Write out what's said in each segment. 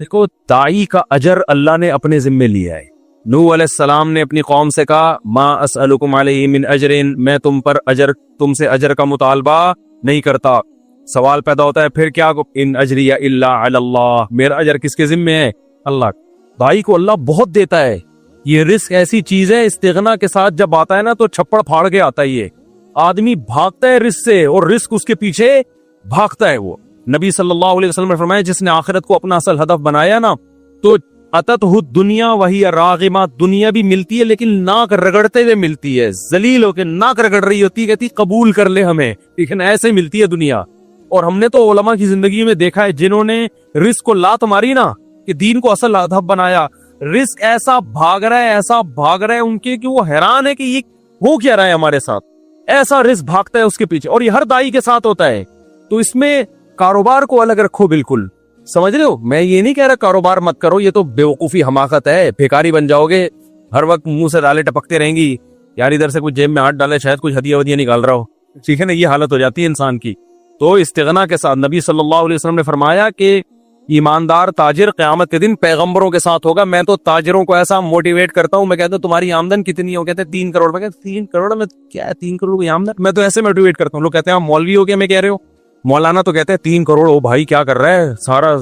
دیکھو دائی کا اجر اللہ نے اپنے ذمے لیا ہے. نوح علیہ السلام نے اپنی قوم سے کہا ما اسألکم علیہ من اجر، میں تم سے اجر کا مطالبہ نہیں کرتا. سوال پیدا ہوتا ہے پھر کیا، ان اجری الا علی اللہ، میرا اجر کس کے ذمے ہے؟ اللہ. دائی کو اللہ بہت دیتا ہے. یہ رزق ایسی چیز ہے استغنا کے ساتھ جب آتا ہے نا تو چھپڑ پھاڑ کے آتا ہے. یہ آدمی بھاگتا ہے رزق سے اور رزق اس کے پیچھے بھاگتا ہے. وہ نبی صلی اللہ علیہ وسلم نے فرمایا جس نے آخرت کو اپنا اصل ہدف بنایا نا تو اتتہ دنیا وہی راغمہ، دنیا بھی ملتی ہے لیکن ناک رگڑتے ہوئے ملتی ہے، ذلیل ہو کے ناک رگڑ رہی ہوتی ہے، کہتی قبول کر لے ہمیں، لیکن ایسے ملتی ہے دنیا. اور ہم نے تو علماء کی زندگی میں دیکھا ہے جنہوں نے رزق کو لات ماری نا کہ دین کو اصل ہدف بنایا، رزق ایسا بھاگ رہا ہے ان کے کہ وہ حیران ہے کہ یہ ہو کیا رہا ہے ہمارے ساتھ. ایسا رزق بھاگتا ہے اس کے پیچھے، اور یہ ہر دائی کے ساتھ ہوتا ہے. تو اس میں کاروبار کو الگ رکھو، بالکل سمجھ رہے ہو. میں یہ نہیں کہہ رہا کاروبار مت کرو، یہ تو بیوقوفی حماقت ہے، بھیکاری بن جاؤ گے، ہر وقت منہ سے ڈالے ٹپکتے رہیں گی، یار ادھر سے کچھ جیب میں ہاتھ ڈالے شاید کچھ ہدیہ ودیہ نکال رہا ہو، ٹھیک ہے نا، یہ حالت ہو جاتی ہے انسان کی. تو استغنا کے ساتھ نبی صلی اللہ علیہ وسلم نے فرمایا کہ ایماندار تاجر قیامت کے دن پیغمبروں کے ساتھ ہوگا. میں تو تاجروں کو ایسا موٹیویٹ کرتا ہوں، میں کہتا ہوں تمہاری آمدن کتنی ہو، کہتے ہیں 3 کروڑ. میں کہتا 3 کروڑ میں کیا ہے 3 کروڑ کی آمدن؟ میں تو ایسے موٹیویٹ کرتا ہوں. لوگ کہتے ہیں آپ مولوی ہو کیا میں کہہ رہے ہو، مولانا تو کہتے ہیں 3 کروڑ ہو بھائی کیا کر رہا ہے، سارا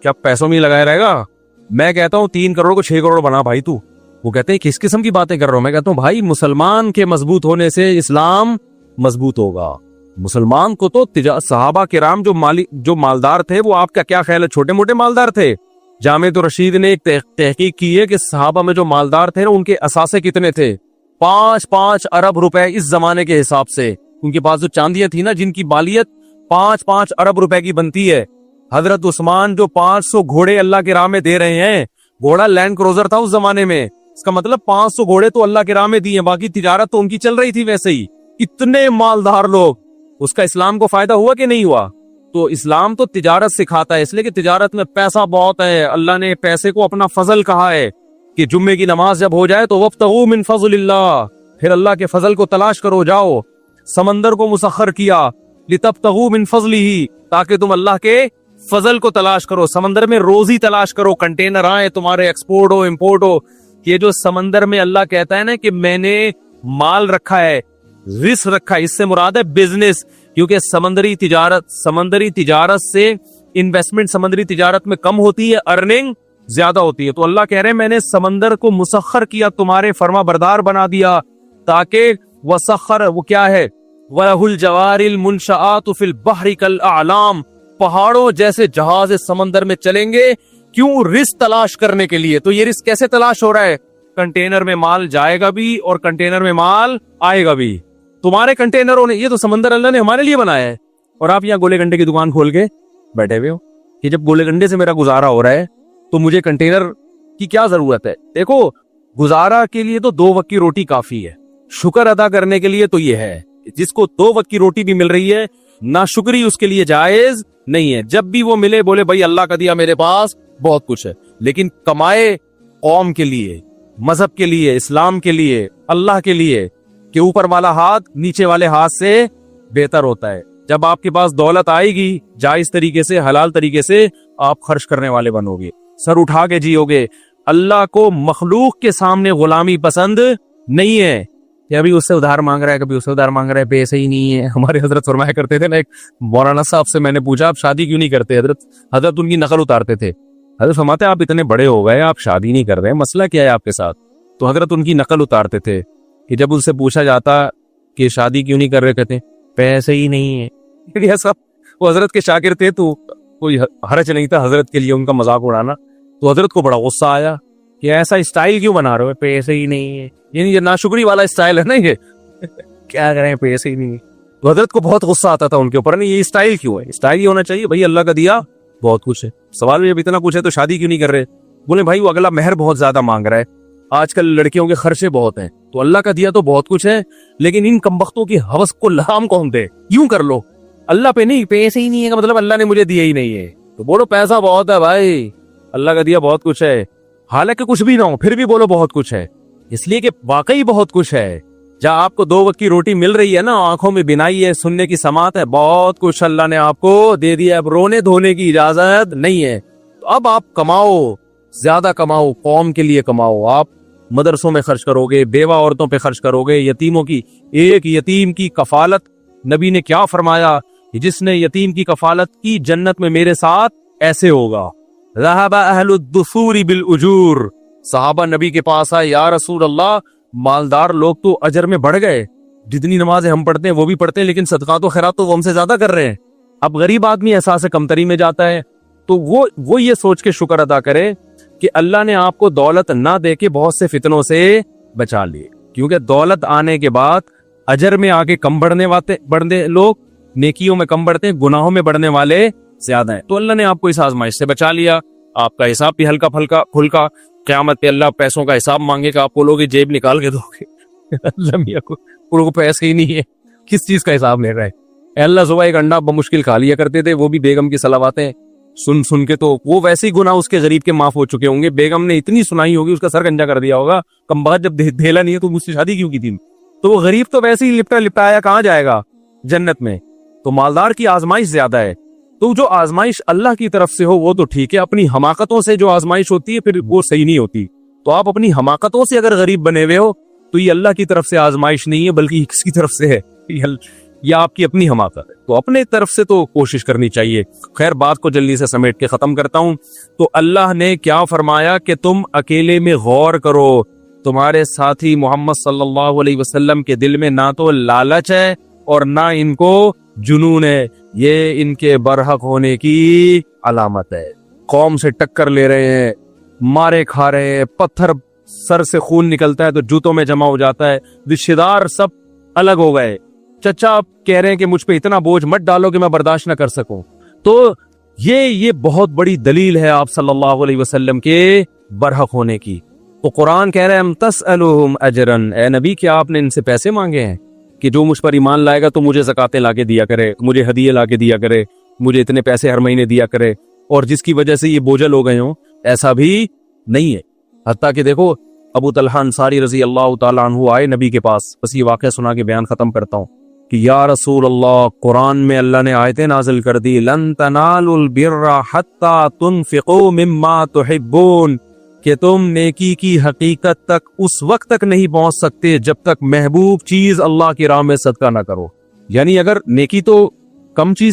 کیا پیسوں میں لگایا رہے گا. میں کہتا ہوں 3 کروڑ کو 6 کروڑ بنا بھائی تو. وہ کہتے ہیں کس قسم کی باتیں کر رہا ہوں. میں کہتا ہوں بھائی مسلمان کے مضبوط ہونے سے اسلام مضبوط ہوگا. مسلمان کو تو صحابہ کرام جو مالدار تھے، وہ آپ کا کیا خیال ہے چھوٹے موٹے مالدار تھے؟ جامع رشید نے ایک تحقیق کی ہے کہ صحابہ میں جو مالدار تھے نا ان کے اثاثے کتنے تھے؟ 5 ارب روپے اس زمانے کے حساب سے. ان کے پاس جو چاندیاں تھی نا جن کی بالیت 5 ارب روپے کی بنتی ہے. حضرت عثمان جو 500 گھوڑے اللہ کے راہ میں دے رہے ہیں، گھوڑا لینڈ کروزر تھا اس زمانے میں، اس کا مطلب 500 گھوڑے تو اللہ کے راہ میں دیے، باقی تجارت تو ان کی چل رہی تھی ویسے ہی. اتنے مالدار لوگ، اس کا اسلام کو فائدہ ہوا کہ نہیں ہوا؟ تو اسلام تو تجارت سکھاتا ہے، اس لیے کہ تجارت میں پیسہ بہت ہے. اللہ نے پیسے کو اپنا فضل کہا ہے کہ جمعے کی نماز جب ہو جائے تو وابتغوا من فضل اللہ، پھر اللہ کے فضل کو تلاش کرو. جاؤ سمندر کو مسخر کیا لتبتغوا من فضلہ، تاکہ تم اللہ کے فضل کو تلاش کرو، سمندر میں روزی تلاش کرو، کنٹینر آئے تمہارے، ایکسپورٹ ہو امپورٹ ہو. یہ جو سمندر میں اللہ کہتا ہے نا کہ میں نے مال رکھا ہے، رزق رکھا ہے، اس سے مراد ہے بزنس، کیونکہ سمندری تجارت سے انویسٹمنٹ سمندری تجارت میں کم ہوتی ہے، ارننگ زیادہ ہوتی ہے. تو اللہ کہہ رہے ہیں میں نے سمندر کو مسخر کیا، تمہارے فرما بردار بنا دیا، تاکہ وسخر وہ کیا ہے وَلَهُ الْجَوَارِ الْمُنْشَآتُ فِي الْبَحْرِ كَالْأَعْلَامِ، پہاڑوں جیسے جہاز سمندر میں چلیں گے. کیوں؟ رزق تلاش کرنے کے لیے. تو یہ رزق کیسے تلاش ہو رہا ہے؟ کنٹینر میں مال جائے گا بھی اور کنٹینر میں مال آئے گا بھی. تمہارے کنٹینروں نے، یہ تو سمندر اللہ نے ہمارے لیے بنایا ہے، اور آپ یہاں گولے گنڈے کی دکان کھول کے بیٹھے ہوئے ہو کہ جب گولے گنڈے سے میرا گزارا ہو رہا ہے تو مجھے کنٹینر کی کیا ضرورت ہے؟ دیکھو گزارا کے لیے تو 2 وقت کی روٹی کافی ہے، شکر ادا کرنے کے لیے تو یہ ہے. جس کو 2 وقت کی روٹی بھی مل رہی ہے، ناشکری اس کے لیے جائز نہیں ہے. جب بھی وہ ملے بولے بھائی اللہ کا دیا میرے پاس بہت کچھ ہے، لیکن کمائے قوم کے لیے، مذہب کے لیے، اسلام کے لیے، اللہ کے لیے، کہ اوپر والا ہاتھ نیچے والے ہاتھ سے بہتر ہوتا ہے. جب آپ کے پاس دولت آئے گی جائز طریقے سے، حلال طریقے سے آپ خرچ کرنے والے بنو گے، سر اٹھا کے جیو گے. اللہ کو مخلوق کے سامنے غلامی پسند نہیں ہے کہ ابھی اس سے ادھار مانگ رہا ہے، کبھی اس سے ادھار مانگ رہا ہے، پیسے ہی نہیں ہے. ہمارے حضرت فرمایا کرتے تھے نا، ایک مولانا صاحب سے میں نے پوچھا آپ شادی کیوں نہیں کرتے؟ حضرت ان کی نقل اتارتے تھے. حضرت فرماتے آپ اتنے بڑے ہو گئے، آپ شادی نہیں کر رہے، مسئلہ کیا ہے آپ کے ساتھ؟ تو حضرت ان کی نقل اتارتے تھے کہ جب ان سے پوچھا جاتا کہ شادی کیوں نہیں کر رہے، کہتے پیسے ہی نہیں ہے. وہ حضرت کے شاگرد تھے تو کوئی حرج نہیں تھا حضرت کے لیے ان کا مذاق اڑانا. تو حضرت کو بڑا غصہ آیا کہ ایسا اسٹائل کیوں بنا رہے ہو، پیسے ہی نہیں ہے، یعنی یہ ناشکری والا اسٹائل ہے نا، یہ کیا کریں پیسے ہی نہیں ہے. تو حضرت کو بہت غصہ آتا تھا ان کے اوپر، نہیں یہ اسٹائل کیوں ہے؟ اسٹائل یہ ہونا چاہیے بھائی اللہ کا دیا بہت کچھ ہے. سوال میں جب اتنا کچھ ہے تو شادی کیوں نہیں کر رہے؟ بولے بھائی وہ اگلا مہر بہت زیادہ مانگ رہا ہے، آج کل لڑکیوں کے خرچے بہت ہیں، تو اللہ کا دیا تو بہت کچھ ہے، لیکن ان کمبختوں کی ہوس کو لگام کون دے؟ یوں کر لو اللہ پہ نہیں، پیسے ہی نہیں ہے کا مطلب اللہ نے مجھے دیا ہی نہیں ہے. تو بولو پیسہ بہت ہے بھائی، اللہ کا دیا بہت کچھ ہے، حالانکہ کچھ بھی نہ ہو پھر بھی بولو بہت کچھ ہے، اس لیے کہ واقعی بہت کچھ ہے. جہاں آپ کو 2 وقت کی روٹی مل رہی ہے نا، آنکھوں میں بینائی ہے، سننے کی سماعت ہے، بہت کچھ اللہ نے آپ کو دے دیا. اب رونے دھونے کی اجازت نہیں ہے. تو اب آپ کماؤ، زیادہ کماؤ، قوم کے لیے کماؤ، آپ مدرسوں میں خرچ کرو گے، بیوہ عورتوں پہ خرچ کرو گے، یتیموں کی، ایک یتیم کی کفالت، نبی نے کیا فرمایا، جس نے یتیم کی کفالت کی جنت میں میرے ساتھ ایسے ہوگا۔ ذهب اہل الدثور بالاجور، صحابہ نبی کے پاس آئے، یا رسول اللہ مالدار لوگ تو اجر میں بڑھ گئے، جتنی نمازیں ہم پڑھتے ہیں وہ بھی پڑھتے ہیں، لیکن صدقات و خیرات تو وہ ہم سے زیادہ کر رہے ہیں۔ اب غریب آدمی احساس کمتری میں جاتا ہے، تو وہ یہ سوچ کے شکر ادا کرے کہ اللہ نے آپ کو دولت نہ دے کے بہت سے فتنوں سے بچا لیے، کیونکہ دولت آنے کے بعد اجر میں آگے کم بڑھنے لوگ، نیکیوں میں کم بڑھتے ہیں، گناہوں میں بڑھنے والے زیادہ ہیں۔ تو اللہ نے آپ کو اس آزمائش سے بچا لیا، آپ کا حساب بھی ہلکا پھلکا، قیامت پہ اللہ پیسوں کا حساب مانگے گا، آپ بولوگے جیب نکال کے دو گے، اللہ میاں کو پیسے ہی نہیں ہے، کس چیز کا حساب لے رہا ہے؟ اللہ صبح ایک انڈا بمشکل کھا لیا کرتے تھے، وہ بھی بیگم کی صلواتیں سن کے، تو وہ ویسے ہی گناہ اس کے غریب کے معاف ہو چکے ہوں گے، بیگم نے اتنی سنائی ہوگی، اس کا سر گنجا کر دیا ہوگا، کم بات جب دھیلا نہیں ہے تو مجھ سے شادی کیوں کی تھی؟ تو وہ غریب تو ویسے ہی لپٹایا کہاں جائے گا جنت میں؟ تو مالدار کی آزمائش زیادہ ہے، تو جو آزمائش اللہ کی طرف سے ہو وہ تو ٹھیک ہے، اپنی حماقتوں سے جو آزمائش ہوتی ہے پھر وہ صحیح نہیں ہوتی۔ تو آپ اپنی حماقتوں سے اگر غریب بنے ہوئے ہو تو یہ اللہ کی طرف سے آزمائش نہیں ہے، بلکہ کس کی طرف سے ہے؟ یا آپ کی اپنی حماقت ہے۔ تو اپنے طرف سے تو کوشش کرنی چاہیے۔ خیر، بات کو جلدی سے سمیٹ کے ختم کرتا ہوں۔ تو اللہ نے کیا فرمایا کہ تم اکیلے میں غور کرو، تمہارے ساتھی محمد صلی اللہ علیہ وسلم کے دل میں نہ تو لالچ ہے اور نہ ان کو جنون ہے، یہ ان کے برحق ہونے کی علامت ہے۔ قوم سے ٹکر لے رہے ہیں، مارے کھا رہے ہیں، پتھر سر سے خون نکلتا ہے تو جوتوں میں جمع ہو جاتا ہے، رشتہ دار سب الگ ہو گئے، چچا آپ کہہ رہے ہیں کہ مجھ پہ اتنا بوجھ مت ڈالو کہ میں برداشت نہ کر سکوں۔ تو یہ بہت بڑی دلیل ہے آپ صلی اللہ علیہ وسلم کے برحق ہونے کی۔ تو قرآن کہہ رہے ہیں تسألہم اجرن، اے نبی کیا آپ نے ان سے پیسے مانگے ہیں کہ جو مجھ پر ایمان لائے گا تو مجھے زکاتیں لا کے دیا کرے، مجھے ہدیے لا کے دیا کرے، مجھے اتنے پیسے ہر مہینے دیا کرے، اور جس کی وجہ سے یہ بوجھل ہو گئے ہوں؟ ایسا بھی نہیں ہے۔ حتیٰ کہ دیکھو ابو طلحہ انصاری رضی اللہ تعالیٰ عنہ آئے نبی کے پاس، بس یہ واقعہ سنا کے بیان ختم کرتا ہوں کہ یا رسول اللہ، قرآن میں اللہ نے آیتیں نازل کر دی، لن تنالوا البر حتی تنفقوا مما تحبون، کہ تم نیکی کی حقیقت تک اس وقت تک نہیں پہنچ سکتے جب تک محبوب چیز اللہ کی راہ میں صدقہ نہ کرو۔ یعنی اگر نیکی تو کم چیز بھی